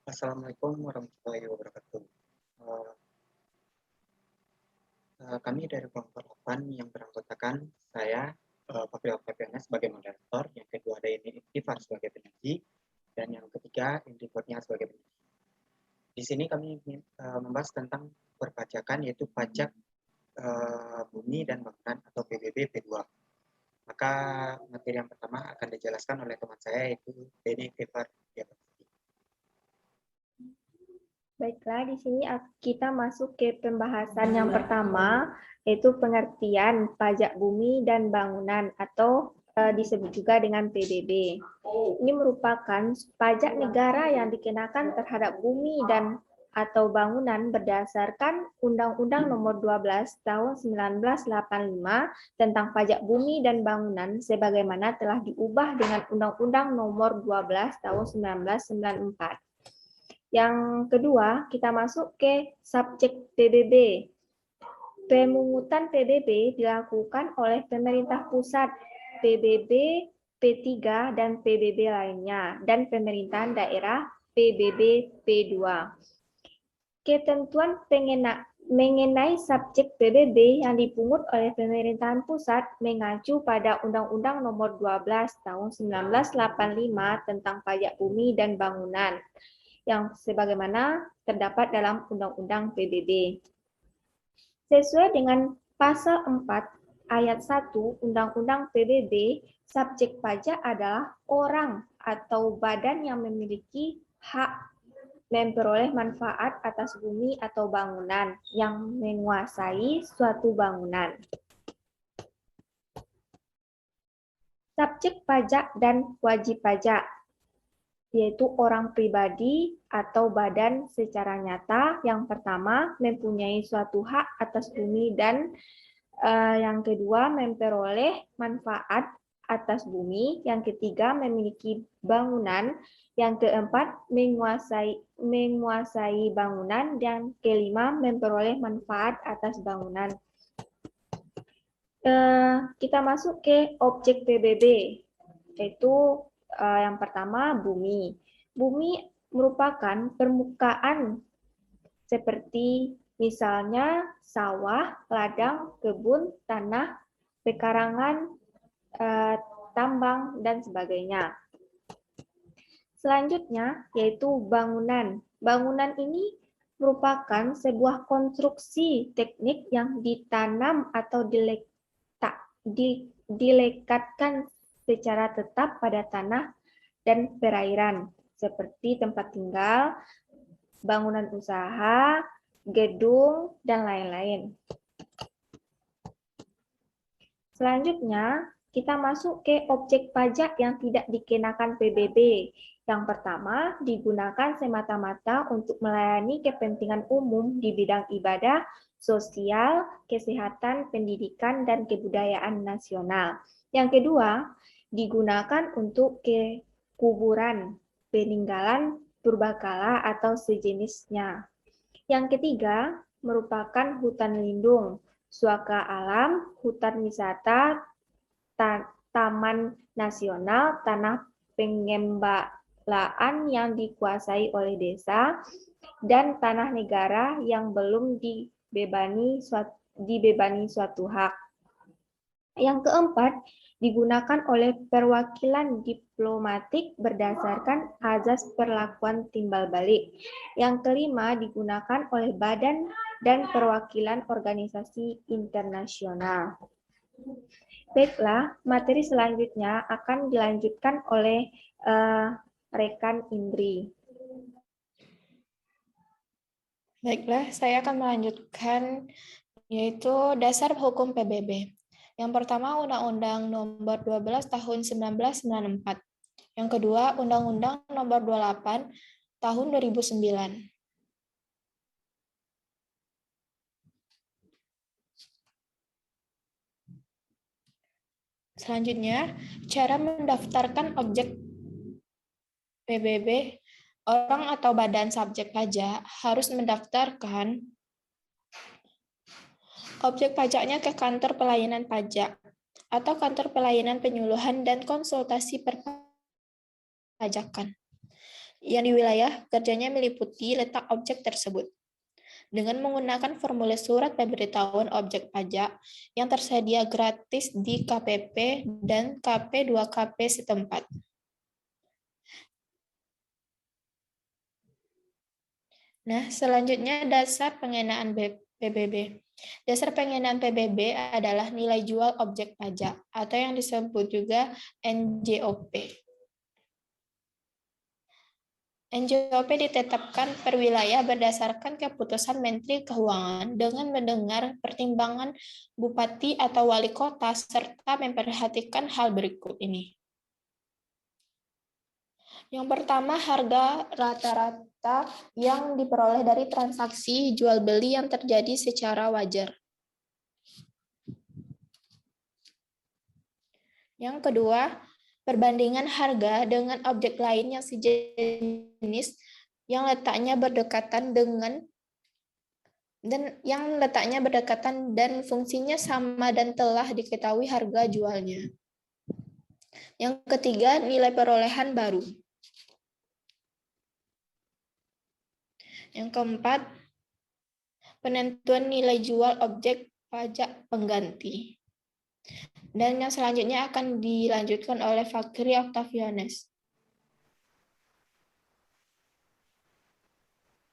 Assalamualaikum warahmatullahi wabarakatuh. Eh, Kami dari kelompok 8 yang beranggotakan saya, Fapri Oktaviana sebagai moderator, yang kedua ada ini Ifar sebagai penyaji, dan yang ketiga Indri Kurnia sebagai penyaji. Di sini kami membahas tentang perpajakan, yaitu pajak bumi dan bangunan atau PBB P2. Maka materi yang pertama akan dijelaskan oleh teman saya, yaitu Beni Ifar. Baiklah, di sini kita masuk ke pembahasan yang pertama, yaitu pengertian pajak bumi dan bangunan atau disebut juga dengan PBB. Ini merupakan pajak negara yang dikenakan terhadap bumi dan atau bangunan berdasarkan Undang-Undang Nomor 12 Tahun 1985 tentang pajak bumi dan bangunan sebagaimana telah diubah dengan Undang-Undang Nomor 12 Tahun 1994. Yang kedua, kita masuk ke subjek PBB. Pemungutan PBB dilakukan oleh pemerintah pusat, PBB P3 dan PBB lainnya, dan pemerintahan daerah PBB P2. Ketentuan mengenai subjek PBB yang dipungut oleh pemerintahan pusat mengacu pada Undang-Undang Nomor 12 Tahun 1985 tentang pajak bumi dan bangunan, yang sebagaimana terdapat dalam Undang-Undang PBB. Sesuai dengan Pasal 4 Ayat 1 Undang-Undang PBB, subjek pajak adalah orang atau badan yang memiliki hak memperoleh manfaat atas bumi atau bangunan yang menguasai suatu bangunan. Subjek pajak dan wajib pajak, yaitu orang pribadi atau badan secara nyata. Yang pertama, mempunyai suatu hak atas bumi, dan yang kedua, memperoleh manfaat atas bumi. Yang ketiga, memiliki bangunan. Yang keempat, menguasai bangunan. Dan kelima, memperoleh manfaat atas bangunan. Kita masuk ke objek PBB, yaitu yang pertama, bumi. Bumi merupakan permukaan seperti misalnya sawah, ladang, kebun, tanah, pekarangan, tambang, dan sebagainya. Selanjutnya yaitu bangunan. Bangunan ini merupakan sebuah konstruksi teknik yang ditanam atau dilekatkan secara tetap pada tanah dan perairan, seperti tempat tinggal, bangunan usaha, gedung, dan lain-lain. Selanjutnya, kita masuk ke objek pajak yang tidak dikenakan PBB. Yang pertama, digunakan semata-mata untuk melayani kepentingan umum di bidang ibadah, sosial, kesehatan, pendidikan, dan kebudayaan nasional. Yang kedua, digunakan untuk kuburan, peninggalan purbakala atau sejenisnya. Yang ketiga, merupakan hutan lindung, suaka alam, hutan wisata, taman nasional, tanah pengembalaan yang dikuasai oleh desa, dan tanah negara yang belum dibebani suatu hak. Yang keempat, digunakan oleh perwakilan diplomatik berdasarkan azas perlakuan timbal balik. Yang kelima, digunakan oleh badan dan perwakilan organisasi internasional. Baiklah, materi selanjutnya akan dilanjutkan oleh rekan Indri. Baiklah, saya akan melanjutkan yaitu dasar hukum PBB. Yang pertama, Undang-Undang Nomor 12 Tahun 1994. Yang kedua, Undang-Undang Nomor 28 Tahun 2009. Selanjutnya, cara mendaftarkan objek PBB. Orang atau badan subjek pajak harus mendaftarkan objek pajaknya ke kantor pelayanan pajak atau kantor pelayanan penyuluhan dan konsultasi perpajakan. yang di wilayah kerjanya meliputi letak objek tersebut. Dengan menggunakan formulir surat pemberitahuan objek pajak yang tersedia gratis di KPP dan KP2KP setempat. Nah, selanjutnya dasar pengenaan PBB. Dasar pengenaan PBB adalah nilai jual objek pajak atau yang disebut juga NJOP. NJOP ditetapkan per wilayah berdasarkan keputusan Menteri Keuangan dengan mendengar pertimbangan bupati atau wali kota serta memperhatikan hal berikut ini. Yang pertama, harga rata-rata yang diperoleh dari transaksi jual beli yang terjadi secara wajar. Yang kedua, perbandingan harga dengan objek lain yang sejenis yang letaknya berdekatan dan fungsinya sama dan telah diketahui harga jualnya. Yang ketiga, nilai perolehan baru. Yang keempat, penentuan nilai jual objek pajak pengganti. Dan yang selanjutnya akan dilanjutkan oleh Fakri Octavianus.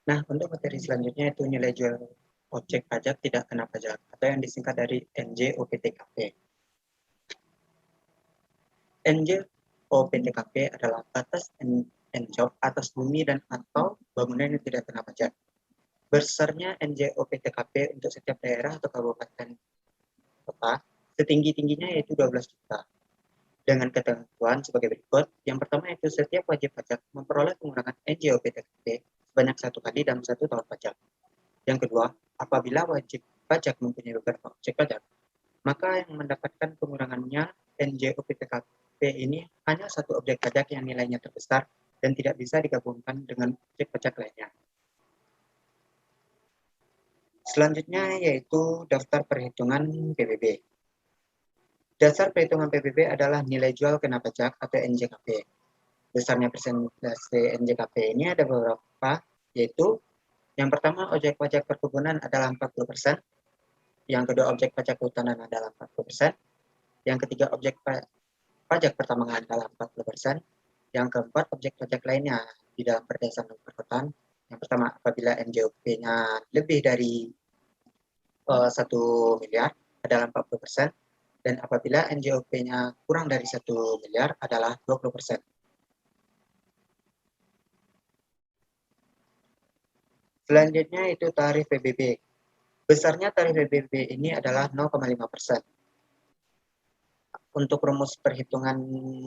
Nah, untuk materi selanjutnya itu nilai jual objek pajak tidak kena pajak atau yang disingkat dari NJOPTKP. NJOPTKP adalah batas NJOP atas bumi dan atau bangunan yang tidak kena pajak. Besarnya NJOPTKP untuk setiap daerah atau kabupaten kota setinggi-tingginya yaitu 12 juta. Dengan ketentuan sebagai berikut. Yang pertama yaitu setiap wajib pajak memperoleh pengurangan NJOPTKP sebanyak 1 kali dalam 1 tahun pajak. Yang kedua, apabila wajib pajak mempunyai beberapa objek pajak, maka yang mendapatkan pengurangannya NJOPTKP ini hanya 1 objek pajak yang nilainya terbesar dan tidak bisa digabungkan dengan objek pajak lainnya. Selanjutnya yaitu daftar perhitungan PBB. Dasar perhitungan PBB adalah nilai jual kena pajak atau NJKP. Besarnya persentase NJKP ini ada beberapa, yaitu yang pertama objek pajak perkebunan adalah 40%, yang kedua objek pajak kehutanan adalah 40%, yang ketiga objek pajak pertambangan adalah 40%, yang keempat objek pajak lainnya di dalam perdesaan dan perkotaan. Yang pertama apabila NJOP-nya lebih dari 1 miliar adalah 40%, dan apabila NJOP-nya kurang dari 1 miliar adalah 20%. Selanjutnya itu tarif PBB. Besarnya tarif PBB ini adalah 0,5%. Untuk rumus perhitungan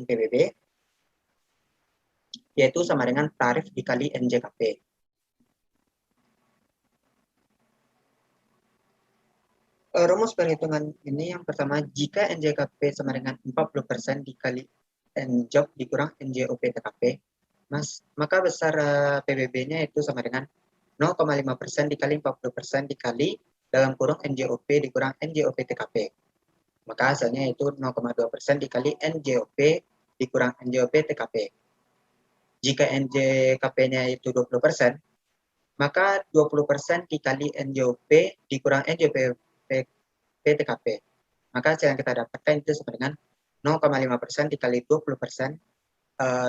PBB, yaitu sama dengan tarif dikali NJKP. Rumus perhitungan ini yang pertama, jika NJKP sama dengan 40% dikali NJOP dikurang NJOPTKP, maka besar PBB-nya itu sama dengan 0,5% dikali 40% dikali dalam kurung NJOP dikurang NJOPTKP. Maka hasilnya itu 0,2% dikali NJOP dikurang NJOPTKP. Jika NJKP-nya itu 20%, maka 20% dikali NJOP dikurang NJOPTKP. Maka hasil yang kita dapatkan itu sama dengan 0,5% dikali 20%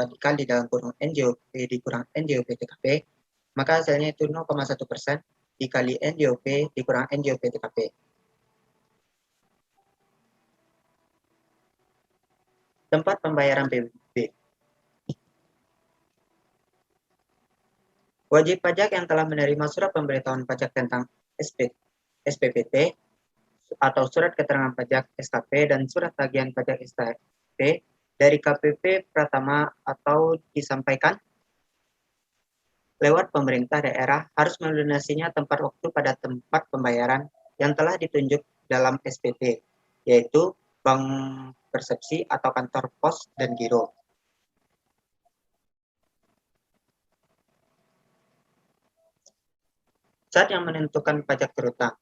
dikali dalam kurung NJOP dikurang NJOPTKP. Maka hasilnya itu 0,1% dikali NJOP dikurang NJOPTKP. Tempat pembayaran PBB. Wajib pajak yang telah menerima surat pemberitahuan pajak tentang SPPT atau surat keterangan pajak SKP dan surat tagihan pajak SKP dari KPP Pratama atau disampaikan lewat pemerintah daerah harus melunasinya tempat waktu pada tempat pembayaran yang telah ditunjuk dalam SPT, yaitu bank persepsi atau kantor pos dan giro. Saat yang menentukan pajak terutang.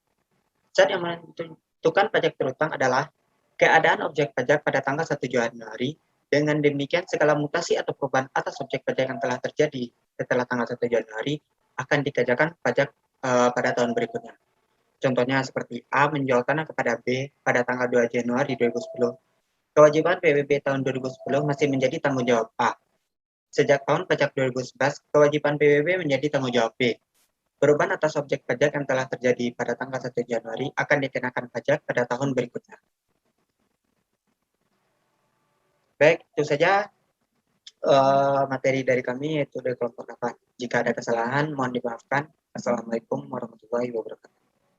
Saat yang menentukan pajak terutang adalah keadaan objek pajak pada tanggal 1 Januari. Dengan demikian segala mutasi atau perubahan atas objek pajak yang telah terjadi setelah tanggal 1 Januari akan dikenakan pajak pada tahun berikutnya. Contohnya seperti A menjual tanah kepada B pada tanggal 2 Januari 2010. Kewajiban PBB tahun 2010 masih menjadi tanggung jawab A. Sejak tahun pajak 2011, kewajiban PBB menjadi tanggung jawab B. Perubahan atas objek pajak yang telah terjadi pada tanggal 1 Januari akan dikenakan pajak pada tahun berikutnya. Baik, itu saja materi dari kami, yaitu dari kelompok 8. Jika ada kesalahan, mohon dimaafkan. Assalamualaikum warahmatullahi wabarakatuh.